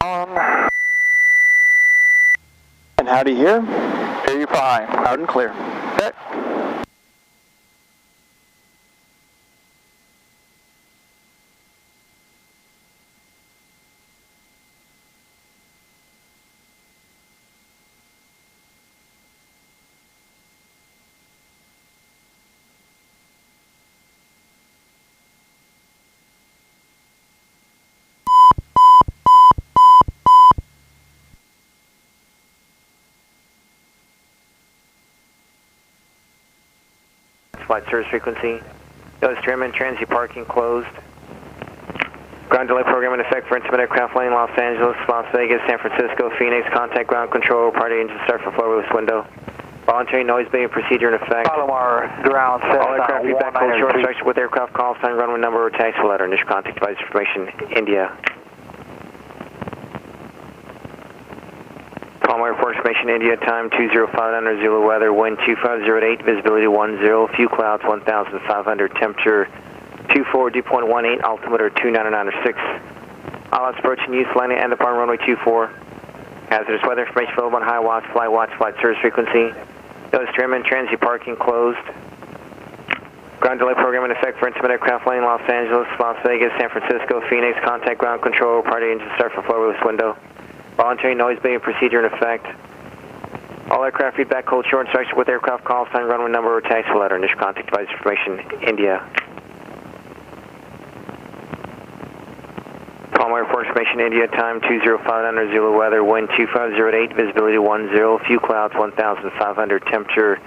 On. And how do you hear? Hear you fine. Loud and clear. Okay. Flight service frequency. Nose trim and transient parking closed. Ground delay program in effect for intimate aircraft landing Los Angeles, Las Vegas, San Francisco, Phoenix. Contact ground control. Party engine start for floor release window. Voluntary noise being procedure in effect. Palomar, ground set. All aircraft feedback code short instruction with aircraft call sign, runway number, or taxi letter. Initial contact device information, India. Palomar report information, India, time 205 Zulu weather, wind 2508, visibility 10, few clouds 1,500, temperature 24, dew point 18, altimeter 29906. ILS approaching use, landing and departing runway 24. Hazardous weather information available on high watch, flight service frequency. Nose trim and transient parking closed. Ground delay program in effect for intimate aircraft landing Los Angeles, Las Vegas, San Francisco, Phoenix. Contact ground control. Party engine start for floor release window. Voluntary noise being procedure in effect. All aircraft feedback code short instruction with aircraft call sign, runway number, or taxi letter. Initial contact device information, India. Palomar report information, India, time 205 Zulu weather, wind 2508, visibility 10, few clouds 1,500, temperature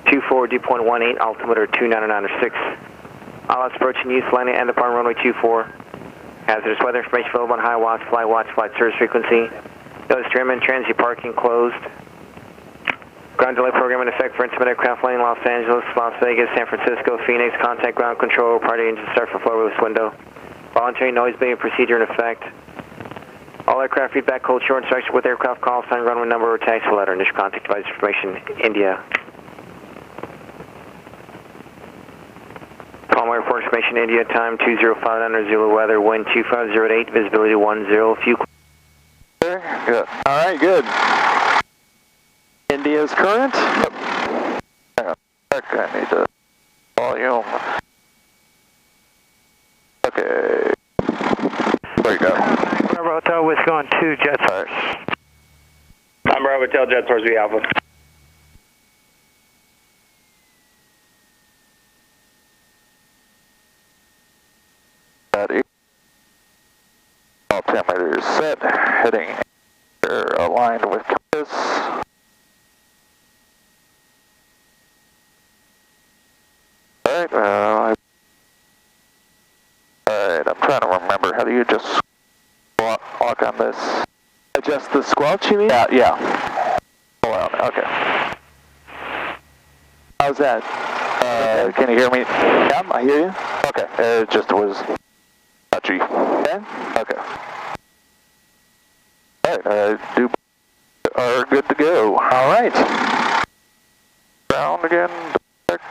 24, dew point 18, altimeter 29906. ILS approaching use, landing and departing runway 24. Hazardous weather information available on high watch, flight service frequency. Nose trim and transient parking closed. Ground delay program in effect for intimate aircraft landing Los Angeles, Las Vegas, San Francisco, Phoenix. Contact ground control. Party engine start for floor release window. Voluntary noise being procedure in effect. All aircraft feedback code short instruction with aircraft call sign, runway number, or taxi letter. Initial contact device information, India. Palomar report information, India, time 205 Zulu weather, wind 2508, visibility 10, few. Good. All right, good. India's current. Yep. Hang on. Okay, I need the volume. Okay. There you go. Bravo Hotel, Whiskey on 2, jet source. I'm Bravo Hotel, jet source V Alpha. Altimeter set, heading aligned with compass. Alright, I'm trying to remember, how do you just walk on this? Adjust the squelch, you mean? Yeah. Hold on, okay. How's that? Can you hear me? Yeah, I hear you. Okay, it just was touchy. Okay. Okay. Alright, are good to go. All right. Ground again. Back.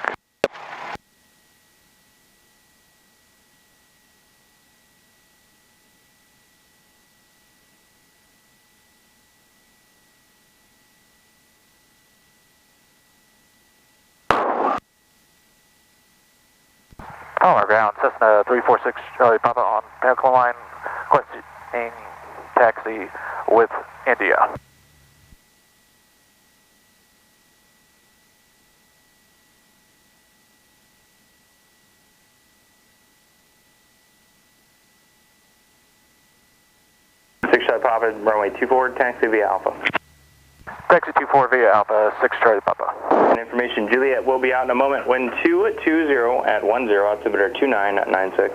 Palomar ground, Cessna 346 Charlie Papa on Pinnacle Line, requesting taxi with India. Charlie Papa, runway 24, taxi via Alpha. Taxi 24 via Alpha, 6 Charlie Papa. And information, Juliet will be out in a moment. Wind 220 at 10, altimeter 2996.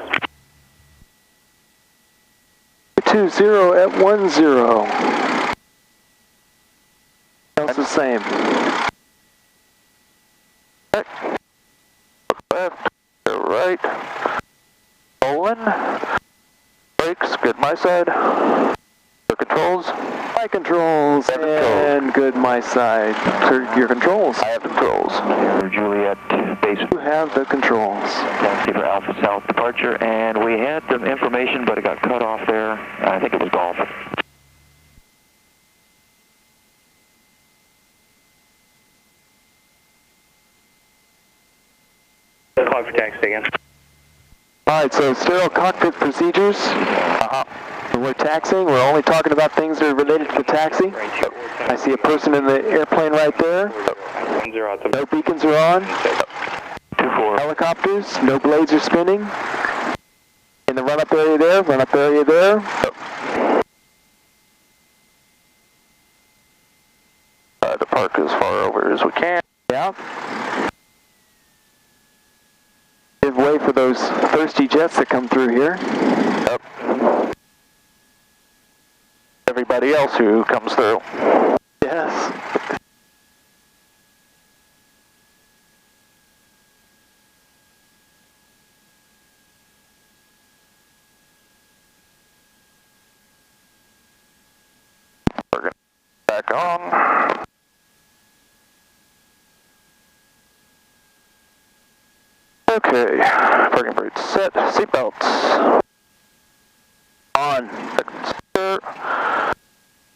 20 at 10. That's the same. Left, right, rolling, brakes, good my side, your controls. My controls, and good my side. Your controls. I have controls. Juliet base. You have the controls. Taxi for Alpha South departure, and we had some information, but it got cut off there. I think it was golf. clock for taxi again. Alright, so sterile cockpit procedures. When we're taxiing, we're only talking about things that are related to the taxi. I see a person in the airplane right there. No beacons are on. Helicopters, no blades are spinning. In the run-up area there, run-up area there. To park as far over as we can. Yeah. Give way for those thirsty jets that come through here. Yep. Everybody else who comes through. Yes. We're going back on. Okay, parking brakes set, seatbelts on,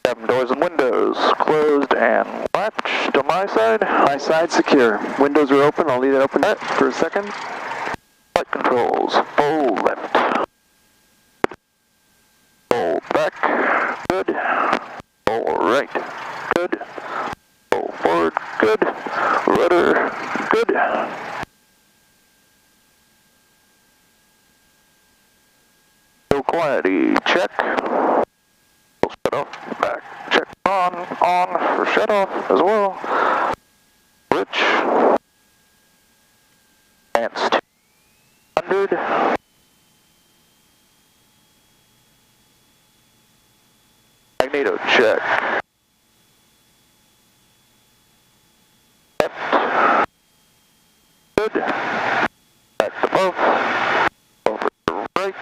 cabin doors and windows closed and latched on my side. My side secure. Windows are open, I'll leave that open for a second. Flight controls, full left, full back, good, full right, good, full forward, good, rudder, good. Quantity check. Shut off, back, check on for shut off as well. Switch. Advanced 200. Magneto check. Left. Good. Back to both. Over to right.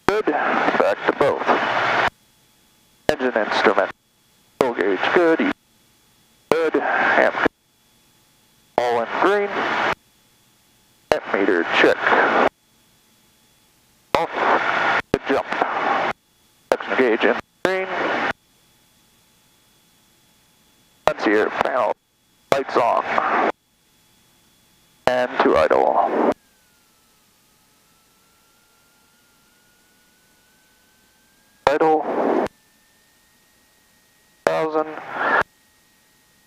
Good. Back to both. Engine instrument. Full gauge good. Good. Amp. All in green. Amp meter check. Off. Good jump. Section gauge in green. Let's hear panel. Lights on. And to idle. Idle, 1,000,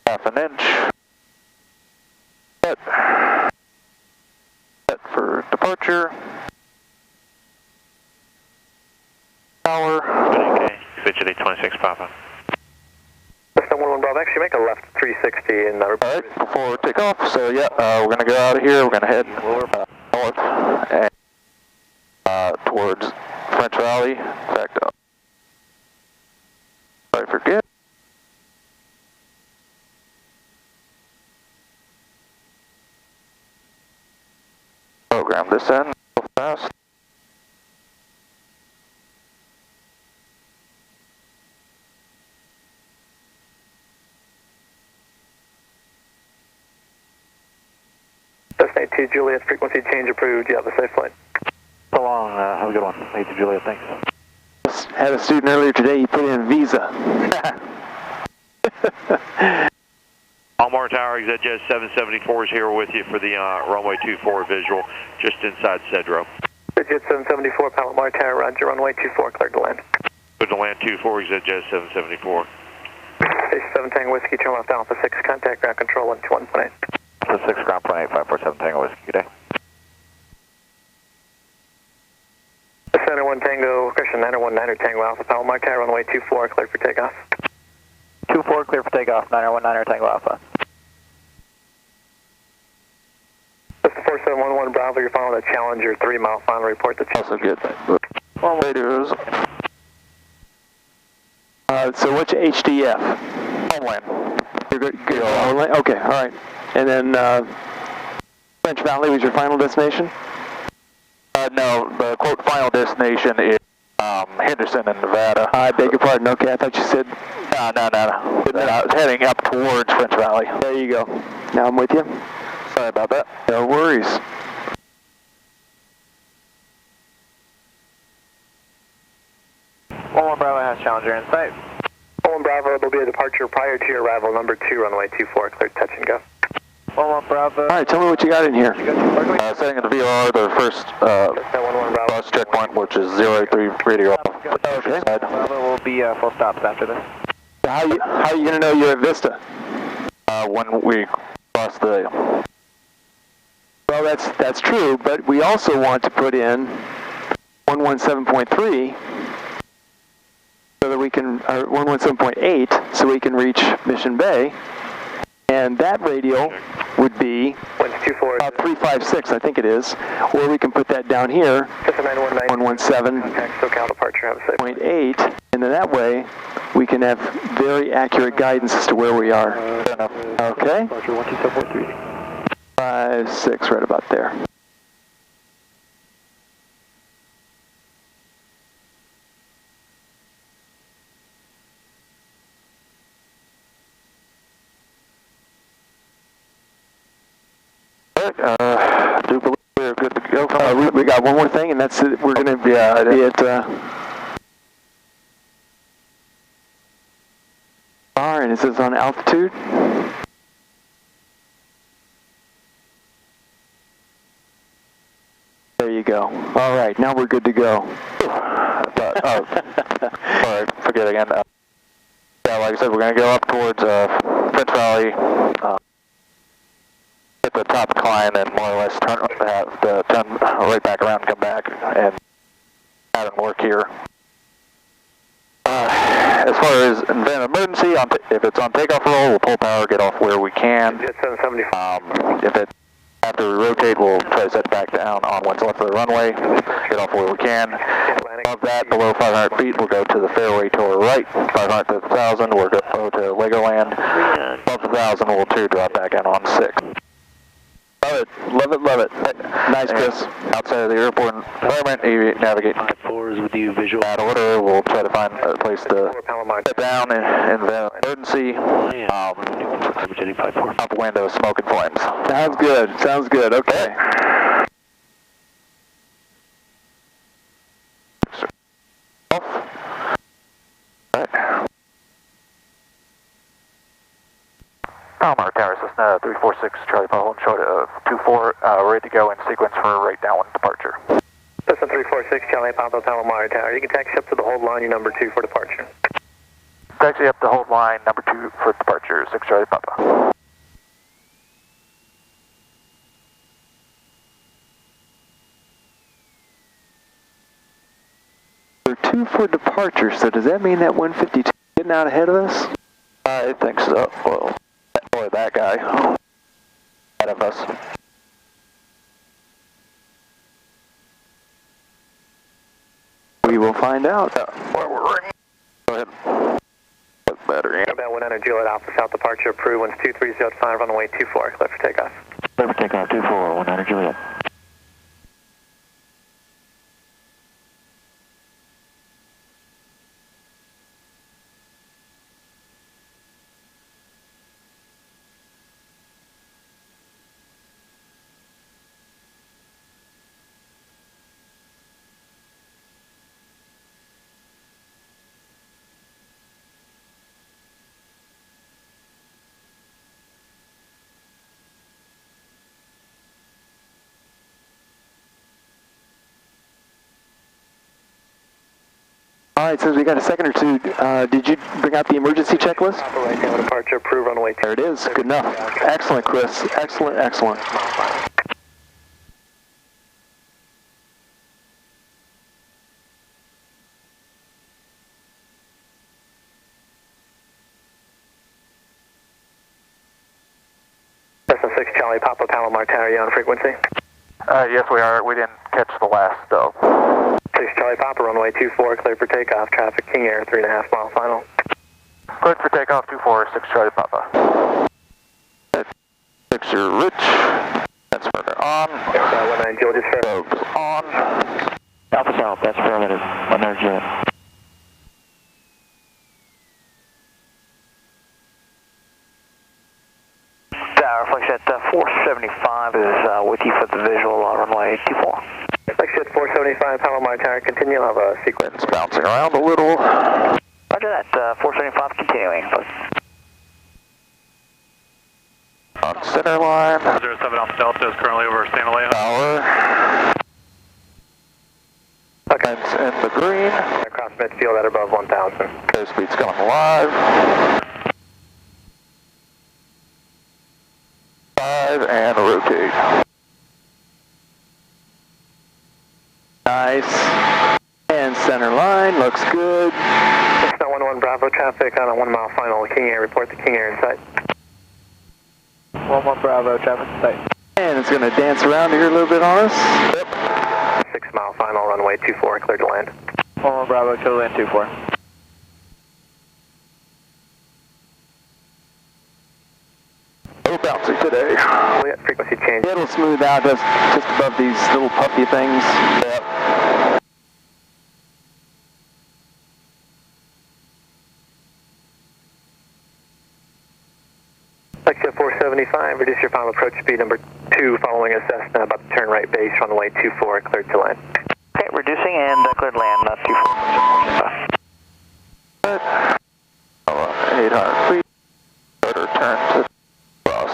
half an inch, set for departure, power. Okay, switch at 826 Papa. System 11 Bravo, actually make a left 360 in Alright, before takeoff, so yeah, we're going to go out of here, we're going to head north and towards French Valley, in fact, I forget. Program this in fast. Cessna 2 Juliet, frequency change approved. You have a safe flight. So long, have a good one. 8 Juliet, thanks. Had a student earlier today, he put in Visa. Palomar Tower, ExitJet 774 is here with you for the runway 24 visual, just inside Cedro. ExitJet 774, Palomar Tower, roger, runway 24, cleared to land. Cleared to land 24, ExitJet 774. Station 7 Tango Whiskey, turn left Alpha 6, contact ground control 121.8. Alpha 6, ground point 8547 Tango Whiskey, good day. Center 1 Tango, Christian 919er Tango Alpha, Palomar Tower, runway 24, cleared for takeoff. 24, clear for takeoff, 919er Tango Alpha. System 4711 Bravo, you're following a Challenger 3-mile final report. The Also good. Radios. So what's your HDF? Homeland. You're good. Homeland? Okay, alright. And then French Valley was your final destination? No, the quote final destination is Henderson in Nevada. I beg your pardon, okay, I thought you said... No. I was heading up towards French Valley. There you go. Now I'm with you. Sorry about that. No worries. One Bravo has Challenger in sight. 1 Bravo, there'll be a departure prior to your arrival, number 2, runway 24, cleared touch and go. Bravo. All right, tell me what you got in here. Setting in the VR, the first bus checkpoint, which is 083 radio off. Okay. Bravo will be full stops after this. How are you going to know you're at Vista? When we cross the... Well, that's true, but we also want to put in 117.3 so that we can, or 117.8 so we can reach Mission Bay, and that radio would be 356, I think it is, or we can put that down here, 117.8, and then that way we can have very accurate guidance as to where we are. Okay? 56, right about there. Do believe we're good to go. We got one more thing, and that's it. We're going to be at and it says on altitude. There you go. All right, now we're good to go. Sorry, forget again. Yeah, like I said, we're going to go up towards Prince Valley, hit the top climb, and more or less turn right back around and come back and have it work here. As far as an emergency, if it's on takeoff roll, we'll pull power, get off where we can. If it after we rotate, we'll try to set it back down on what's left of the runway, get off where we can. Above that, below 500 feet, we'll go to the fairway to our right. 500 to 1,000, we'll go to Legoland. Above 1,000, we'll drop back in on 6. Love it, love it, love it. Nice, Chris. Outside of the airport environment, navigate. 4 is with you, visual. That order, we'll try to find a place to sit down in the emergency. Out the window, smoke and flames. Sounds good, sounds good, okay. Palomar Tower, Cessna 346, Charlie Papa, short of 24, ready to go in sequence for right downwind departure. Cessna 346, Charlie Papa, Palomar Tower. You can taxi up to the hold line, your number 2 for departure. Taxi up to hold line, number 2 for departure, 6 Charlie Papa. We're 2 for departure, so does that mean that 152 is getting out ahead of us? I think so. Well, boy, that guy ahead of us. We will find out. Where we're in. Go ahead. That's better. Yeah. About 100 Juliet Alpha South departure approved. 12305 runway 24, clear for takeoff. Clear for takeoff, 24, 100 Juliet. All right, since we got a second or two, did you bring out the emergency checklist? Right down departure approved, runway 2. There it is. Good enough. Excellent, Chris. Excellent, excellent. Cessna 6 Charlie Papa, Palomar Tower, you on frequency? Yes, we are. We didn't catch the last, though. 6 Charlie Papa, runway 24, clear for takeoff. Traffic King Air, 3.5 mile final. Cleared for takeoff, 24, 6 Charlie Papa. 6 you're rich. That's further on. 19 George's Fair. Focus on. Alpha South, that's affirmative. 100 Juliet. Reflection at 475 is with you for the visual runway 24. Reflection at 475, Palomar Tower, continue, have a sequence. It's bouncing around a little. Roger that, 475 continuing. on center line. 07 Alpha Delta is currently over San Elias. Power. Okay. It's in the green. Across midfield at above 1,000. Airspeed's coming live. 5 and rotate. Nice. And center line, looks good. Cessna 11 Bravo traffic on a 1 mile final. King Air, report to King Air in sight. 11 Bravo traffic in sight. And it's going to dance around here a little bit on us. Yep. 6 mile final, runway 24, clear to land. 11 Bravo, clear to land 24. No bouncing today. Frequency change. It'll smooth out just above these little puffy things. Yep. Lexia 475, reduce your final approach speed number 2 following a Cessna about to turn right base, runway 24, cleared to land. Okay, reducing and cleared land, 24. 800 feet. Better turn to cross.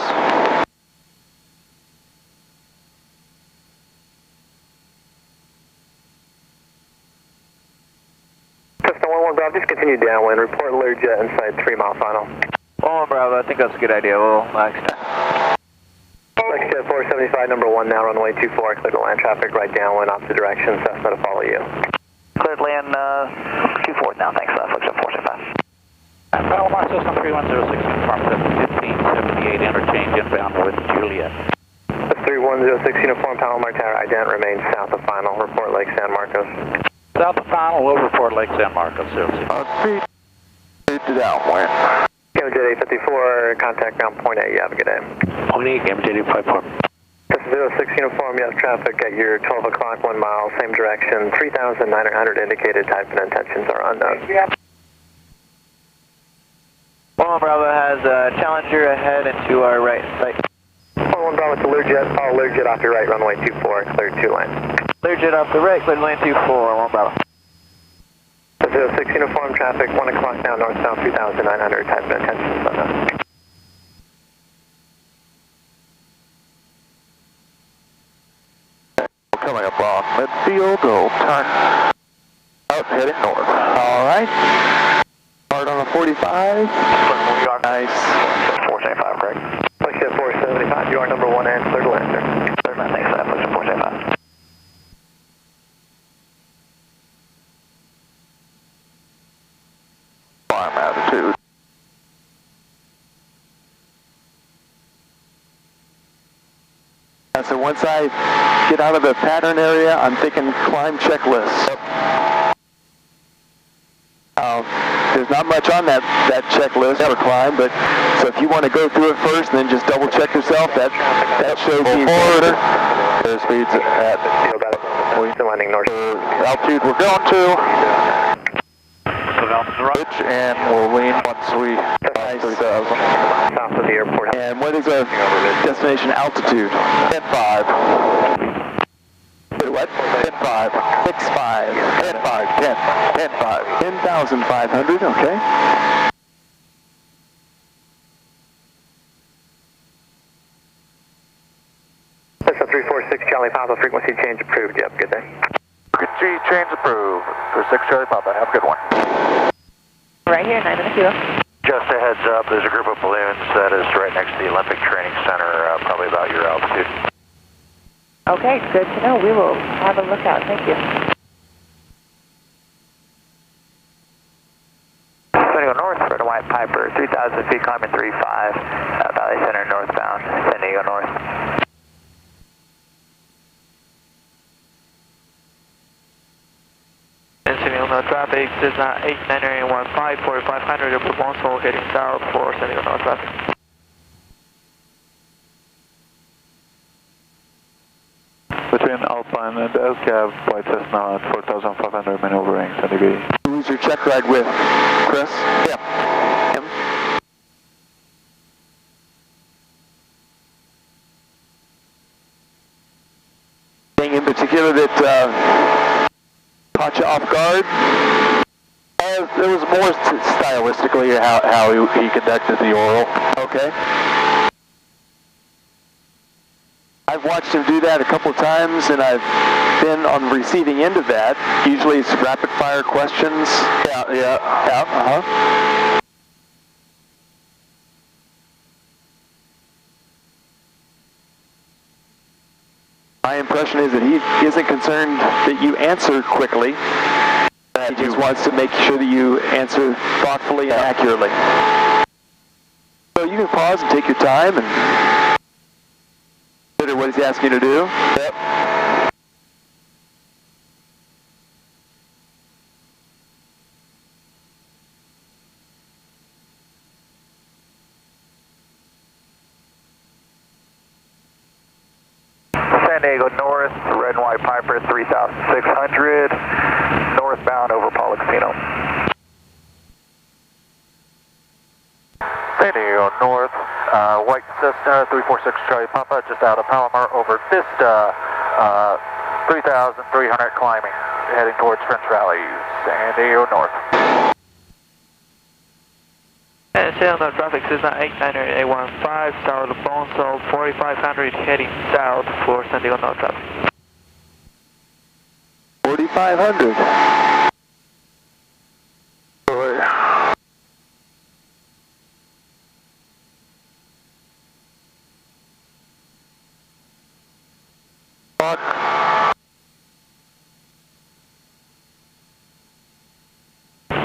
Cessna 11 Bravo, just continue downwind. Report Learjet inside 3 mile final. 11 Bravo, I think that's a good idea. We'll extend. Lexia 475, number 1 now, runway 24, clear to land. Traffic right downwind, opposite direction. Cessna to follow you. Cleared land 24 now, thanks. Lexia 475. Final Mark System 3106, confirm 1578, interchange inbound with Juliet. 3106 uniform, Palomar Tower, ident remains south of final. Report Lake San Marcos. South of final, we'll report Lake San Marcos, 00. Speed to downwind. KMJ 854, contact ground point 8. You have a good day. Point 8, MJ 854. This is 06 uniform, yes, traffic at your 12 o'clock, 1 mile, same direction. 3,900 indicated, type and intentions are unknown. 11 Bravo has a Challenger ahead and to our right sight. 11 Bravo to Learjet, follow Learjet off your right, runway 24, clear 2 line. Learjet off the right, clear lane 24, 11 Bravo. This is 06 uniform, traffic 1 o'clock now, northbound 3,900, type and intentions unknown. Coming up on midfield, we'll turn out heading north. All right. Hard on a 45. Nice. 475, correct? Lexia 475, you are number 1 and clear to land, sir. Clear land, thanks. Lexia 475. Climb altitude. So once I get out of the pattern area, I'm thinking climb checklist. There's not much on that checklist for climb, but so if you want to go through it first and then just double check yourself, that shows you forward. Airspeed's at landing north. altitude we're going to. Pitch and we'll lean once we pass 3,000. South of the airport. And what is our destination altitude? 10.5. Wait, what? 10.5. 6.5. 10.5. 10.5. 10,500, okay. This is 346 Charlie Papa, frequency change approved. Yep, good day. Frequency change approved. For 6 Charlie Papa, have a good one. Right here, 9 minutes kilo. Just a heads up, there's a group of balloons that is right next to the Olympic Training Center, probably about your altitude. Okay, good to know. We will have a look out. Thank you. Going to go north, Red and White Piper, 3,000 feet, climbing 35, Valley Center northbound, San Diego north. No traffic, Cessna 89915, 4500, Airport Bonsall, heading south for San Diego north traffic. Between Alpine and LCAV, White Cessna at 4,500 maneuvering, San Diego. Who's your check ride with? Chris? Yeah. Him? Anything in particular that caught you off guard? It was more stylistically how he conducted the oral. Okay. I've watched him do that a couple of times, and I've been on the receiving end of that. Usually it's rapid fire questions. My impression is that he isn't concerned that you answer quickly. He just wants to make sure that you answer thoughtfully and accurately. So you can pause and take your time and consider what he's asking you to do. Yep. San Diego North, Red and White Piper 3600, northbound over Paulo Casino. San Diego North, White Cessna 346 Charlie Papa, just out of Palomar over Vista, 3,300 climbing, heading towards French Valley, San Diego North. San Diego traffic Cessna 89815, Tower of Bonzo 4500, heading south for San Diego North traffic. 4,500.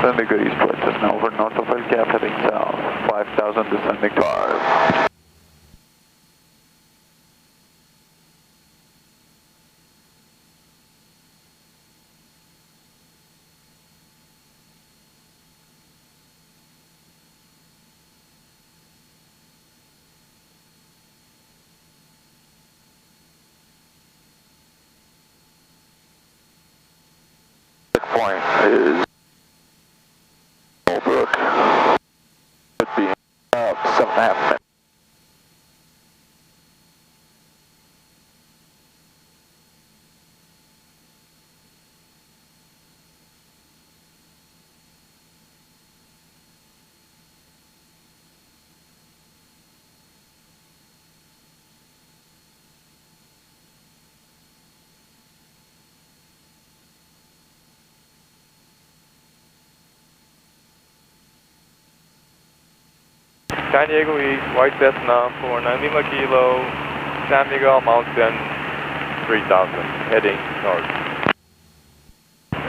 San Diego East White Cessna over north of El Cap, heading south, 5,000 descending 5. Point is Holbrook. Should be about 7.5 minutes. San Diego East, White Cessna for 90 Kilo, San Miguel Mountain, 3000, heading north.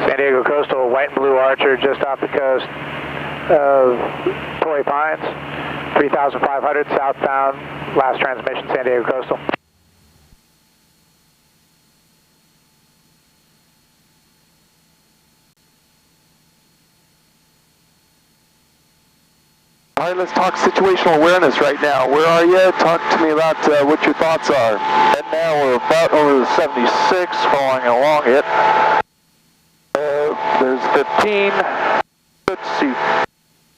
San Diego Coastal, White and Blue Archer, just off the coast of Torrey Pines, 3,500 southbound, last transmission, San Diego Coastal. All right, let's talk situational awareness right now. Where are you? Talk to me about what your thoughts are. And now we're about over the 76, following along it. There's 15. Let's see.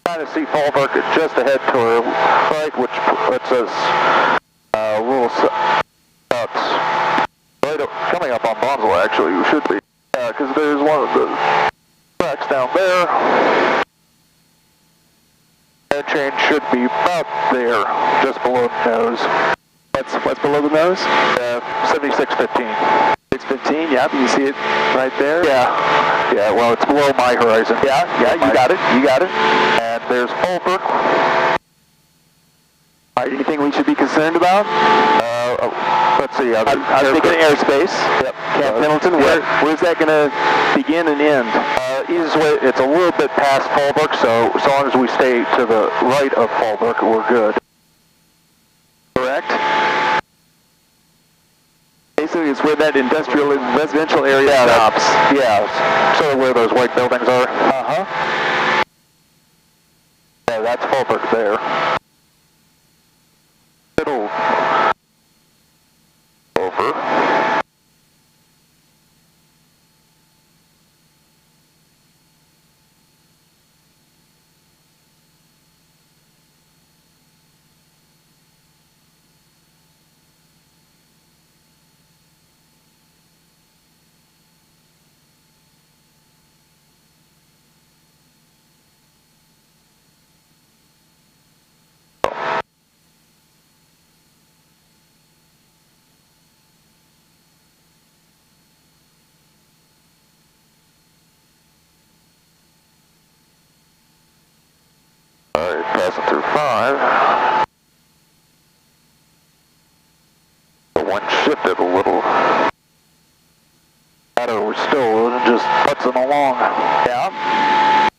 Trying to see Fallbrook just ahead to our right, which puts us a little right coming up on Bonzo, actually. We should be. Because there's one of the tracks down there. Change should be about there, just below the nose. What's below the nose? 7615. 615, yeah, you see it right there? Yeah, well, it's below my horizon. Yeah, you got it. And there's Holbrook. Anything we should be concerned about? Let's see. I'm thinking airspace. Yep. Camp Pendleton, where's that going to begin and end? It's a little bit past Fallbrook, so as long as we stay to the right of Fallbrook, we're good. Correct. Basically, it's where that industrial and residential area stops. Yeah, sort of where those white buildings are. Uh-huh. Yeah, that's Fallbrook there. It'll over. shifted a little. We're still just putzing along. Yeah.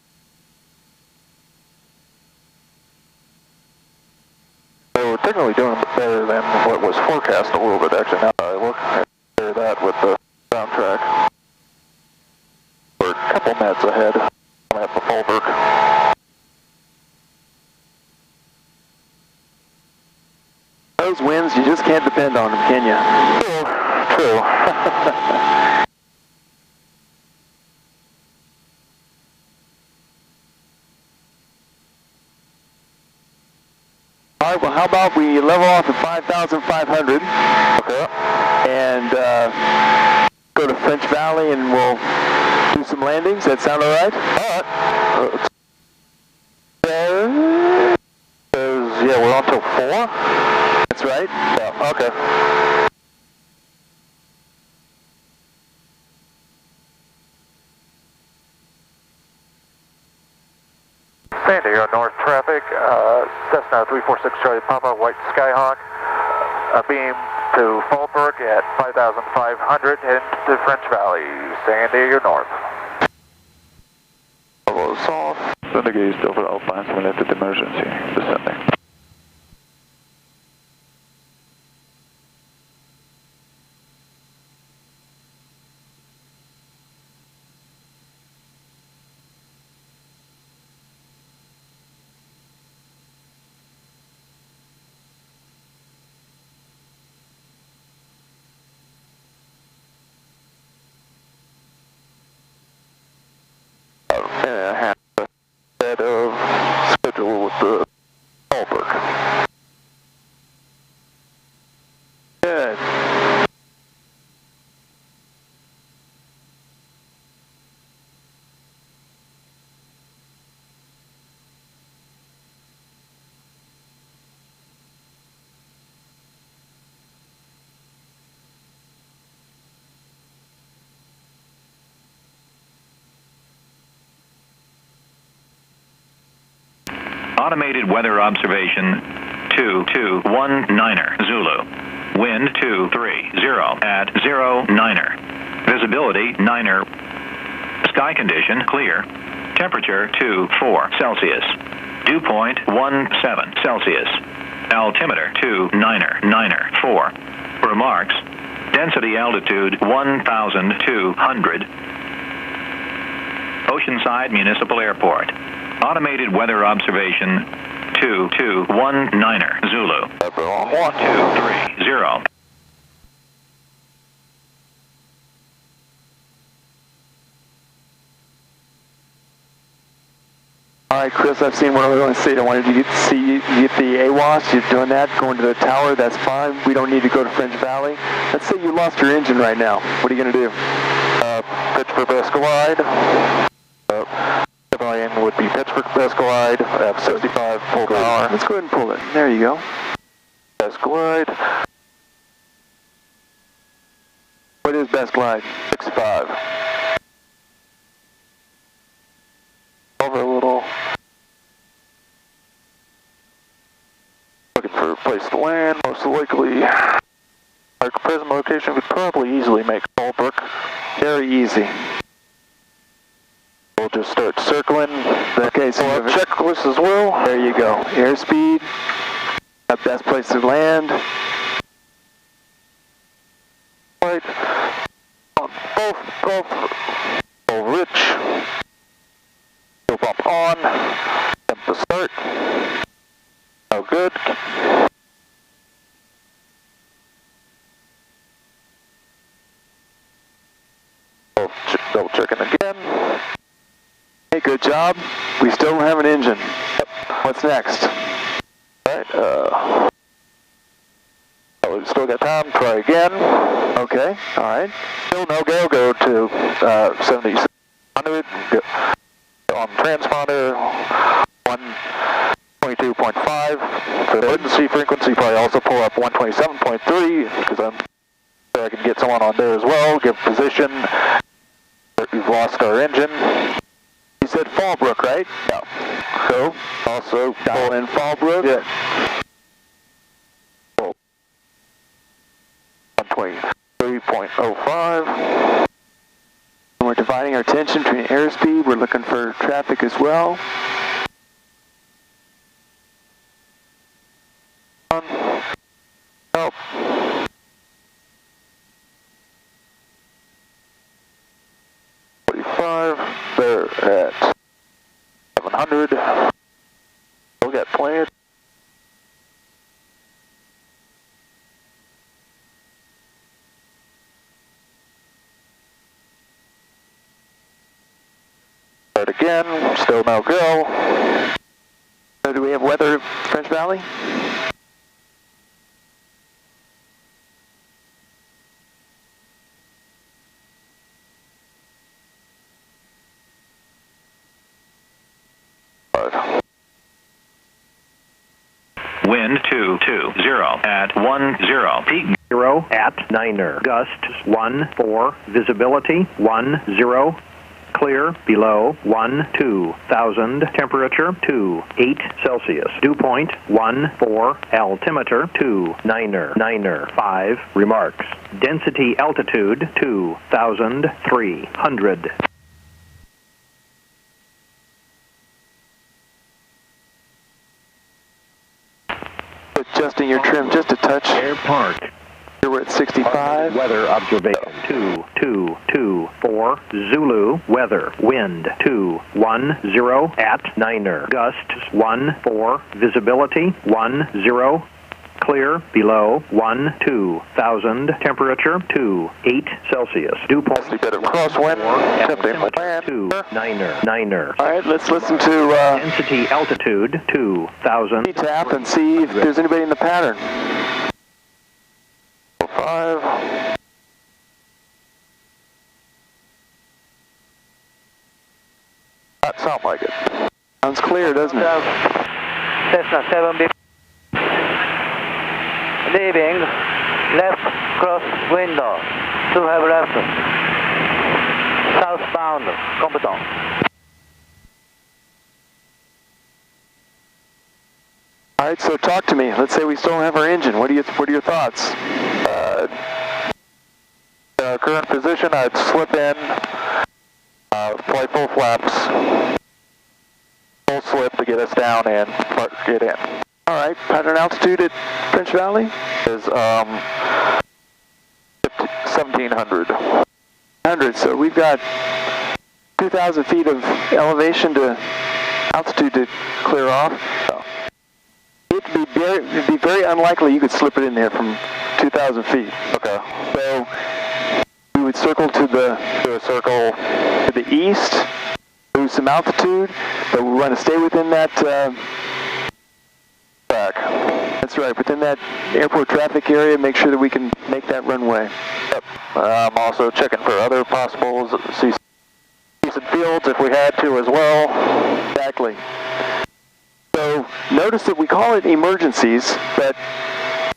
So we're technically doing better than what was forecast a little bit, actually. Now I look at that with the soundtrack. We're a couple minutes ahead at the Fulberg. Those winds, you just can't depend on them, can you? True. All right, well, how about we level off at 5,500? Okay. And go to French Valley and we'll do some landings. That sound all right? All right. Yeah, we're on till 4? That's right. Yeah, okay. San Diego North traffic, Cessna 346 Charlie Papa, White Skyhawk, beam to Fulberg at 5,500, heading to French Valley, San Diego North. Bravo soft. Renegade is over Alpine simulated emergency, descending. Head of schedule with the Fulberg. Good. Automated weather observation 2219er Zulu. Wind 230 at 09er. Visibility 9er. Sky condition clear. Temperature 24 Celsius. Dew point 17 Celsius. Altimeter 29er 4. Remarks. Density altitude 1,200. Oceanside Municipal Airport. Automated weather observation 2219er Zulu. 1230. All right, Chris, I've seen what I was going to say. I wanted you to see you get the AWAS. You're doing that, going to the tower. That's fine. We don't need to go to French Valley. Let's say you lost your engine right now. What are you going to do? Pitch for Escalade. Volume would be pitch for Escalade, F65 full power. Let's go ahead and pull it. There you go. Escalade. What is best glide? 65. Over a little. Looking for a place to land. Most likely, our present location could probably easily make Fulberg. Very easy. We'll just start circling. Okay, so we'll have checklist as well. There you go. Airspeed. Best place to land. Right. On both rich. Go bump on. Temp to start. Oh, good. Double checking again. Hey, good job. We still don't have an engine. Yep. What's next? Alright, we still got time. Try again. Okay, alright. Still no go. Go to 7600. On transponder 122.5. For the emergency frequency, probably also pull up 127.3 because I'm sure I can get someone on there as well. Give position. We've lost our engine. You said Fallbrook, right? Yeah. So, also pull in Fallbrook? Yeah. 23.05. We're dividing our attention between airspeed. We're looking for traffic as well. Help. They're at 700. We'll get plenty. Start again, still no go. So do we have weather, French Valley? Wind 220 at 10. Peak 0 at 9er. Gust 14. Visibility 10. Clear below 12,000. Temperature 28 Celsius. Dew point 14. Altimeter 29er. 5. Remarks. Density altitude 2,300. Adjusting your trim just a touch. Air Park. Here we're at 65. Weather observation 2224. Zulu weather. Wind 210 at 9er. Gust 14. Visibility 10. Clear below 12,000. Temperature 28 Celsius. Dew point. A bit of crosswind. Altimeter 29er. All right, let's listen to density altitude 2,000. tap and see if there's anybody in the pattern. 5. That sounds like it. Sounds clear, doesn't it? Cessna 7B. Leaving left cross window. To have left. Southbound. Competent. All right, so talk to me. Let's say we still don't have our engine. What are your thoughts? Current position, I'd slip in, fly full flaps, full slip to get us down and get in. All right, pattern altitude at French Valley is 1,700. So we've got 2,000 feet of elevation to altitude to clear off. It'd be very unlikely you could slip it in there from 2,000 feet. Okay. So we would circle to the east, lose some altitude, but we want to stay within that track. That's right, within that airport traffic area. Make sure that we can make that runway. Yep. I'm also checking for other possibles. See some fields if we had to as well. Exactly. So notice that we call it emergencies, but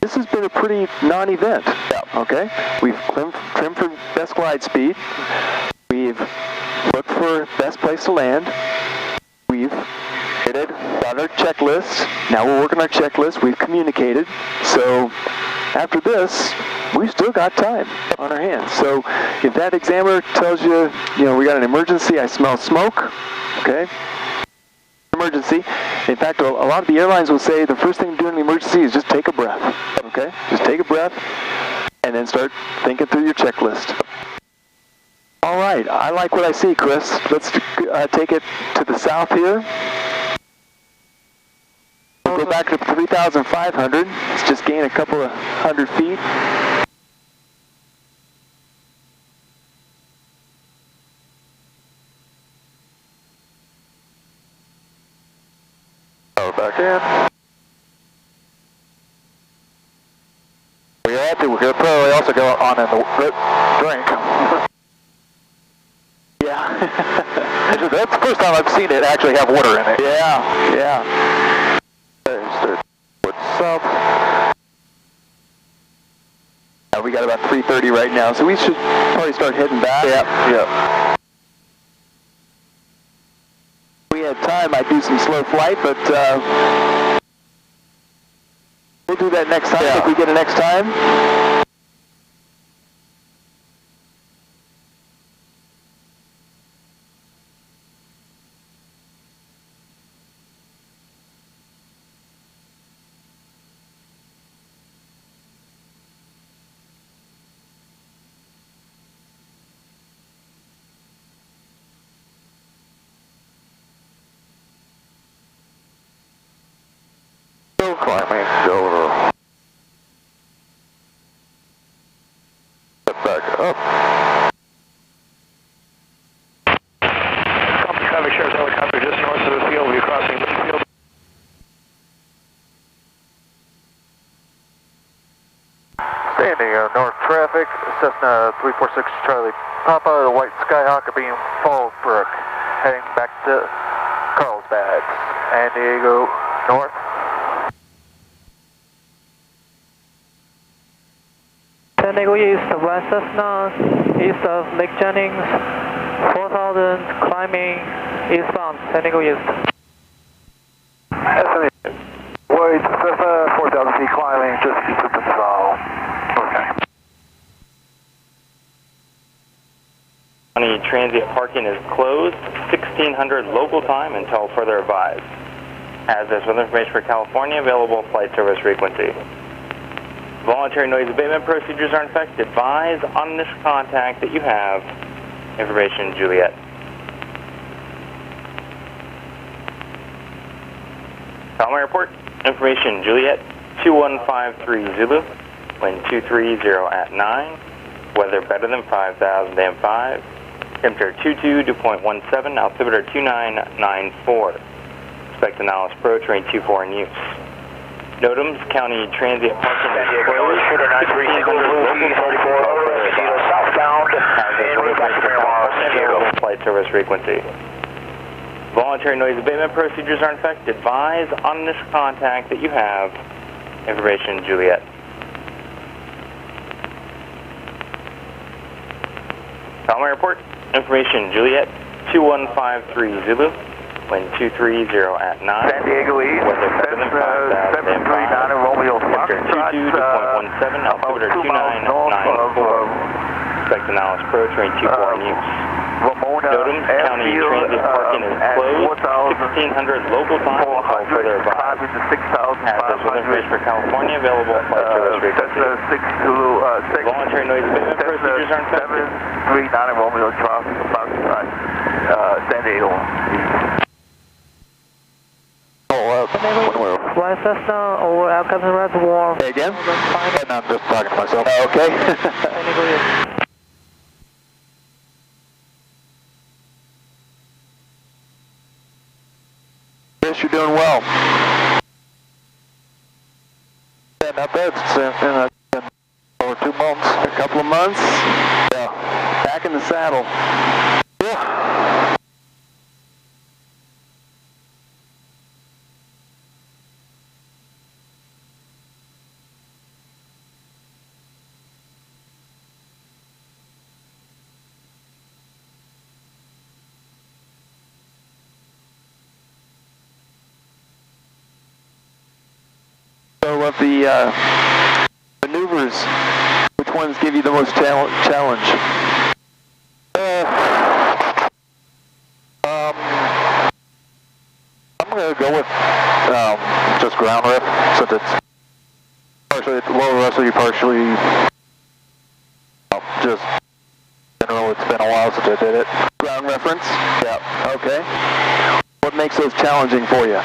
this has been a pretty non-event. Yeah. Okay? We've trimmed for best glide speed. We've looked for best place to land. We've got our checklist. Now we're working our checklist. We've communicated. So after this, we've still got time on our hands. So if that examiner tells you, we got an emergency, I smell smoke, okay? Emergency. In fact, a lot of the airlines will say the first thing to do in an emergency is just take a breath, okay? Just take a breath and then start thinking through your checklist. All right, I like what I see, Chris. Let's take it to the south here. We'll go back to 3,500. Let's just gain a couple of 100 feet. Back in. We had to. We could probably also go on in the drink. Yeah. That's the first time I've seen it actually have water in it. Yeah. What's up? We got about 3:30 right now, so we should probably start heading back. Yeah. Had time, I'd do some slow flight, but we'll do that next time if we get it next time. Diego, climbing over. Step back up. Traffic shares helicopter just north of the field. We'll be crossing the field. San Diego North traffic, Cessna 346 Charlie Papa, the white Skyhawk are being Fallbrook, heading back to Carlsbad. San Diego North. San Diego East, West Cessna, east of Lake Jennings, 4000, climbing eastbound, San Diego East. White Cessna, 4000 feet climbing, just east of the south. Okay. County transient parking is closed, 1600 local time until further advised. Hazardous weather information for California, available flight service frequency. Voluntary noise abatement procedures are in effect. Advise on this contact that you have. Information, Juliet. Palomar Airport, information, Juliet, 2153 Zulu, wind 230 at 9, weather better than 5,000 and 5, temperature 22.17, altimeter 2994. Expect anomalous approach, range 24 in use. Notams County transient parking is closed. 1600 southbound and way back to Miramar. Flight service frequency. Voluntary noise abatement procedures are in effect. Advise on this contact that you have. Information, Juliet. Palomar Airport, information, Juliet, 2153 Zulu, wind 230 at 9. San Diego East, weather better than 5,005. Romeo Temperature 22.17, altimeter 2994. Expect anomalous approach, range 24 in use. Notams County transit parking is closed, 1600 local time until further advised. Hazardous weather information for California, available flight service frequency. Voluntary noise abatement procedures are in effect. 739 Romeo traffic about San Diego. West Cessna over El Capitan Reservoir. Hey again? No, I'm just talking to myself. Okay. Yes, you're doing well. Yeah, not bad. It's been over 2 months, a couple of months. Yeah, back in the saddle. Yeah. So of the maneuvers, which ones give you the most challenge? I'm going to go with just ground riff, since it's partially low velocity, partially just general. It's been a while since I did it. Ground reference? Yeah. Okay. What makes those challenging for you?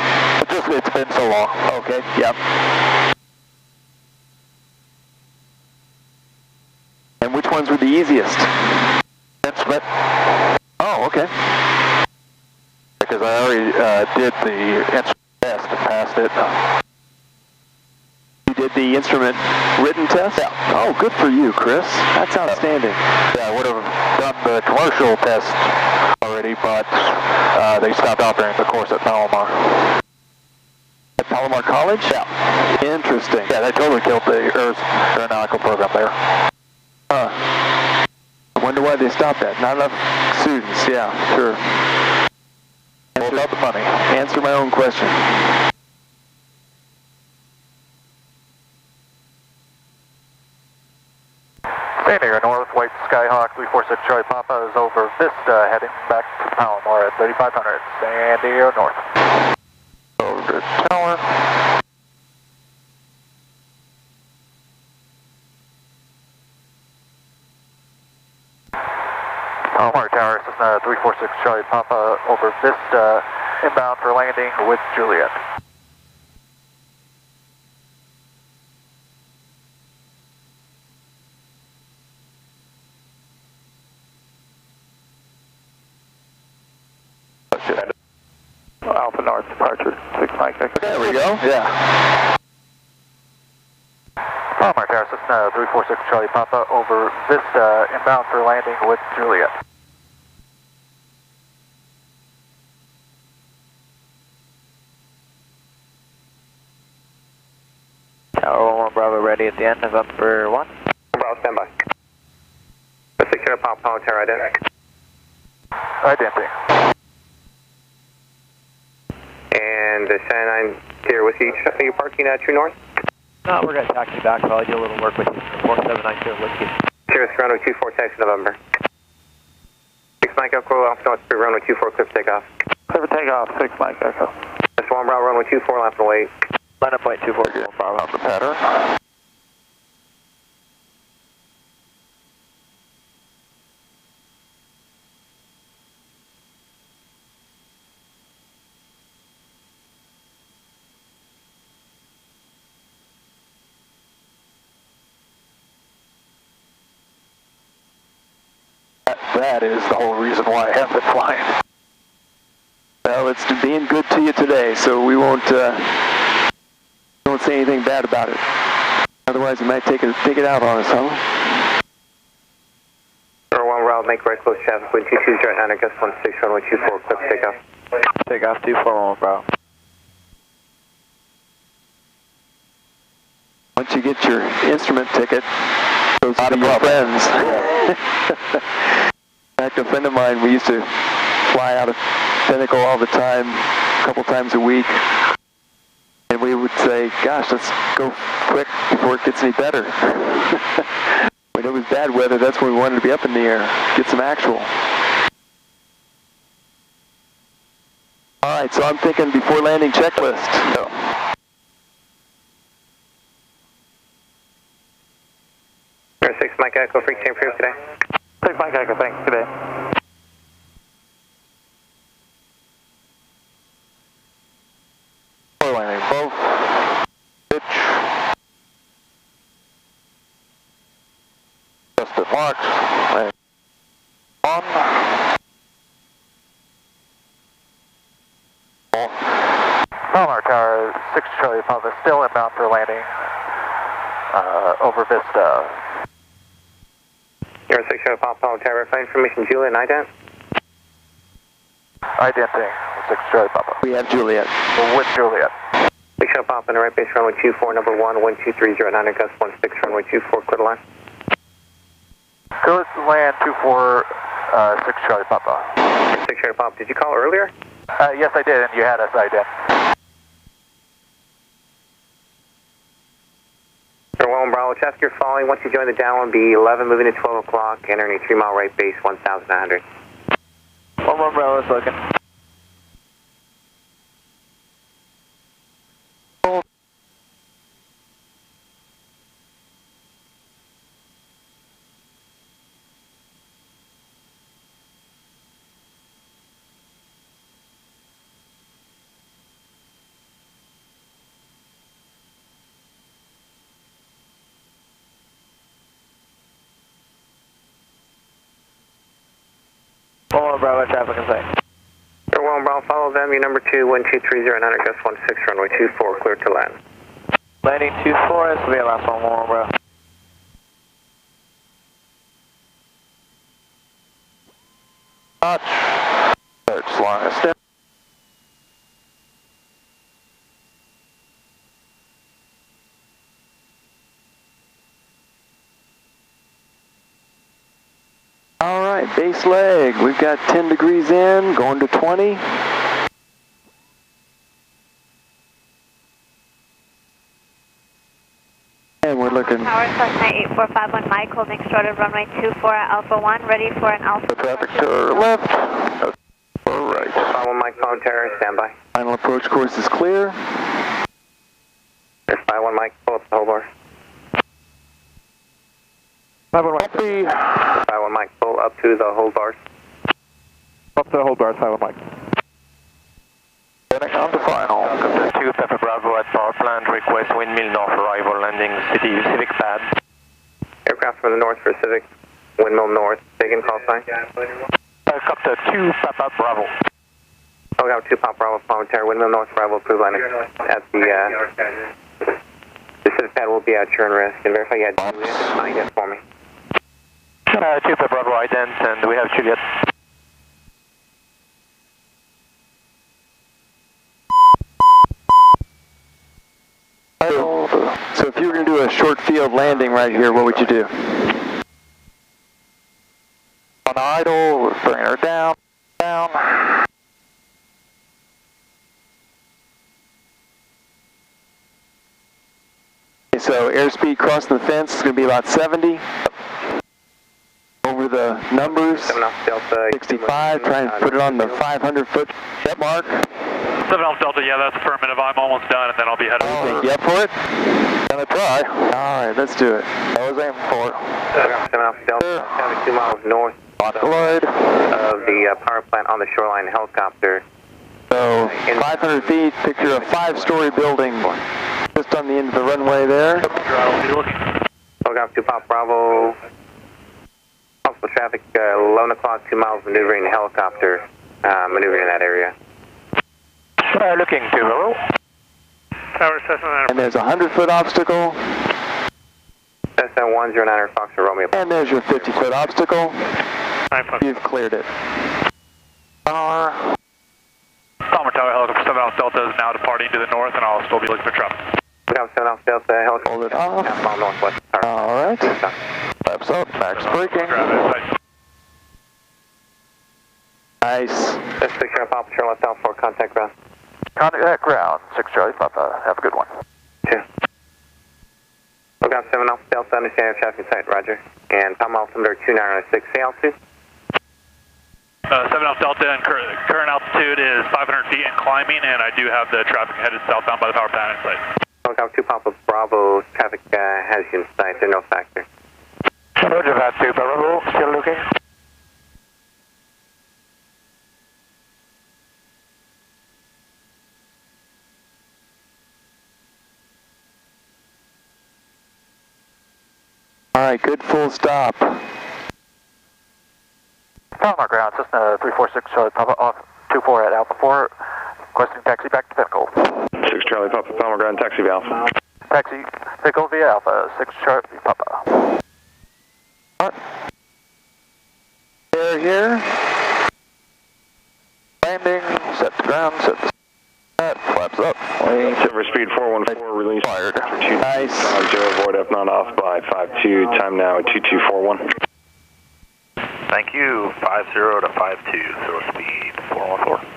It's been so long. Okay. Yep. And which ones were the easiest? Instrument. Oh, okay. Because I already did the instrument test and passed it. You did the instrument written test? Yeah. Oh, good for you, Chris. That's outstanding. Yeah, I would have done the commercial test already, but they stopped offering the course at Palomar. At Palomar College? Yeah. Interesting. Yeah, they totally killed the aeronautical program there. I wonder why they stopped that. Not enough students. Yeah, sure. All about the money. Answer my own question. San Diego North, white Skyhawk 346 Charlie Papa is over Vista, heading back to Palomar at 3500. San Diego North. Over tower. Palomar Tower, Cessna 346 Charlie Papa over Vista, inbound for landing with Juliet. Roger. Alpha North departure, 6 Mike Echo. There we go, yeah. Palomar Tower, Cessna 346 Charlie Papa over Vista, inbound for landing with Juliet. Tower 1 Bravo ready at the end, November 1. Bravo, stand by. 6 Papa, Tower, identity. Identity. And the 79 here with you. Are you parking at True North? No, we're going to taxi back, so I'll do a little work with you. 4792 Whiskey. Sirius runway 24, taxi November. 6 Mike Echo, Alpha North, runway 24, clear for takeoff. Clear for takeoff, 6 Mike Echo. That's 1 Bravo, runway 24, left and wait. Line up point 24, Bravo. Off the pattern. That is the whole reason why I haven't been flying. Well, it's being good to you today, so we won't say anything bad about it. Otherwise, you might take it out on us, huh? 1 Bravo, make right close traffic, wind 2209, gust 16, runway 24, clear for takeoff. Takeoff 241 Bravo. Once you get your instrument ticket, those are your friends. In fact, a friend of mine, we used to fly out of Pinnacle all the time, a couple times a week, and we would say, gosh, let's go quick before it gets any better. When it was bad weather, that's when we wanted to be up in the air, get some actual. All right, so I'm thinking before landing checklist. So. 6 Mike Echo, frequency improved today. 6 Mike Echo, thanks, good day. Landing both. Pitch. Just at marks. Landing on. Palomar Tower, 6 Charlie Papa, still inbound for landing over Vista. You're 6 Papa, Tower, flight information, Juliet, ident? Identity, 6 Charlie Papa. We have Juliet. With Juliet. 6 Papa, on the right base, runway 24, number 1, 12309, gust 16, runway 24, clear to land. Go land 24, 6 Charlie Papa. 6 Papa, did you call earlier? Yes, I did, and you had us ident. Well, Bravo, traffic you're following, once you join the downwind, be 11, moving to 12 o'clock, entering a 3-mile right base, 1,900. 1 Bravo is looking. Bravo, traffic in sight. Well, Bravo, follow them, your number 2, 12309, gust 16, runway 24, clear to land. Landing 24, this will be our last one, Bravo. Touch. Search line of step. All right, base leg. We've got 10 degrees in, going to 20. And we're looking. Tower, Cessna 8451 Mike, holding short of runway 24 at Alpha 1, ready for an Alpha. Traffic to our left. Or right. Follow Mike, phone Terra, stand by. Final approach course is clear. There's 51 Mike, pull up the whole bar. 51 Mike. 51 Mike, pull up to the hold bars. Up to the hold bars, 51 Mike. Getting on to final. 2 Pepper Bravo at power plant, request windmill north arrival, landing city Civic pad. Aircraft from the north for Civic, windmill north, taking call sign. Helicopter 2 Papa Bravo. Lookout 2 Pop Bravo, Palmetary, windmill north, arrival, approved line at the Pacific pad will be at your risk, and verify you had Juliet for me. 2 Pop Bravo, ident, and we have Juliet. So if you were going to do a short field landing right here, what would you do? On idle, bring her down. Okay, so airspeed crossing the fence is going to be about 70. Over the numbers, 65, try and put it on the 500-foot jet mark. 7 Alpha Delta, yeah, that's affirmative. I'm almost done, and then I'll be headed over. You up for it? Gonna try. All right, let's do it. I was aiming for it. 7 Alpha Delta, 72 miles north of the power plant on the shoreline helicopter. So 500 feet, picture a 5-story building just on the end of the runway there. Lookout 2 Pop Bravo. Possible traffic, 11 o'clock, 2 miles maneuvering helicopter, maneuvering in that area. Looking to hello. Tower Cessna. And there's a 100-foot obstacle. Cessna 109 Fox Romeo. And there's your 50-foot obstacle. You've cleared it. Palmer Tower helicopter 7 Alpha Delta is now departing to the north, and I'll still be looking for traffic. Lookout 7 Alpha Delta helicopter. Hold it off. Mile northwest. All right. Flaps up. Max braking. Nice. That's 6 Charlie Papa, Charlie left out for contact ground. Contact ground, 6 Charlie Papa. Have a good one. 2. Lookout 7 Alpha Delta, understand your traffic sight, roger. And Palm altimeter 2906, say altitude. 7 Alpha Delta, and current altitude is 500 feet and climbing, and I do have the traffic headed southbound by the power plant in sight. Lookout 2 Papa Bravo, traffic has you in sight, they're no factor. Roger that, 2 Bravo, still looking. All right, good full stop. Palmer ground, Cessna 346 Charlie Papa off 24 at Alpha 4, requesting taxi back to Pinnacle. 6 Charlie Papa, Palmer ground, taxi via Alpha. Taxi, Pinnacle via Alpha, 6 Charlie Papa. Air here. Landing, set to ground, set to set, flaps up. Silver speed 414, release. Fired. Nice. 0, void F9 off by 52, time now 2241. Thank you, 50 to 52, zero speed 414.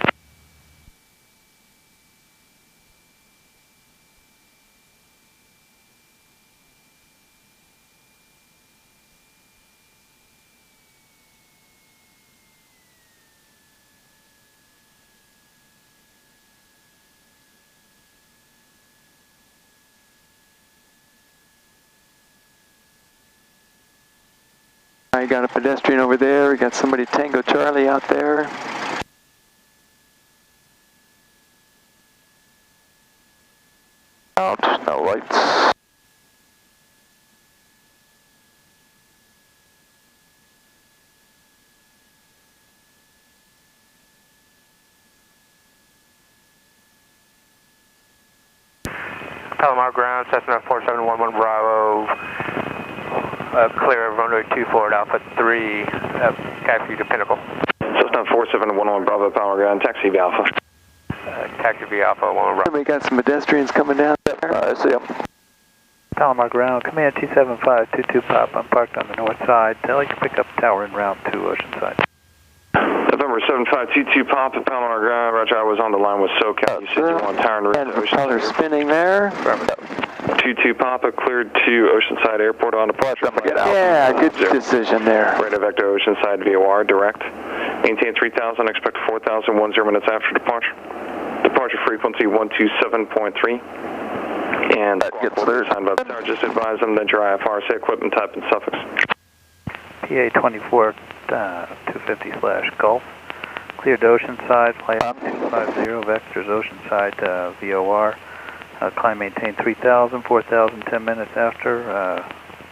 You got a pedestrian over there. We got somebody Tango Charlie out there. Out, no lights. Palomar ground, Cessna 4711 Bravo. Clear of runway 24 at Alpha 3, taxi to Pinnacle. Cessna 4711 Bravo, Palmer ground, taxi via Alpha. Taxi via Alpha 1 Bravo. We got some pedestrians coming down there. I see them. Palomar ground, command 27522 Pop. I'm parked on the north side. I'd like to pick up tower in round 2, Oceanside. November 7522 Pop, Palomar ground, roger, I was on the line with SoCal. You said you want tower and And propeller spinning there. 22 Papa, cleared to Oceanside Airport on departure. Yeah, good decision there. Radar vector Oceanside VOR, direct. Maintain 3000, expect 4000, 10 minutes after departure. Departure frequency 127.3. And that gets there. Signed by the tower. Just advise them that your IFR, say equipment type and suffix. PA 24 250/Gulf. Cleared to Oceanside, flight 250, vectors Oceanside VOR. Climb maintain 3000, 4000, 10 minutes after,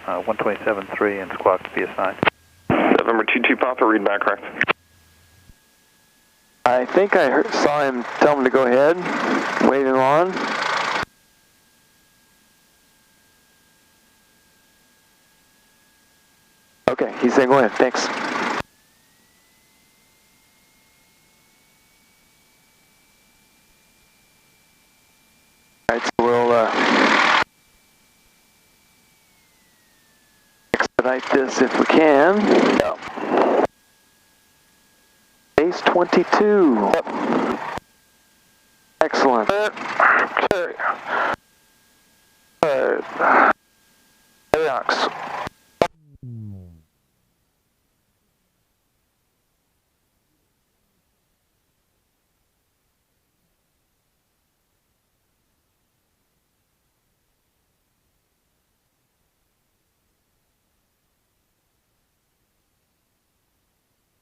127.3 and squawk to be assigned. November 22 Papa, read back correct. I think I saw him tell him to go ahead, wave him on. Okay, he's saying go ahead, thanks. Alright, so we'll expedite this if we can. Yeah. Base 22. Yep. Excellent. Okay. Relax.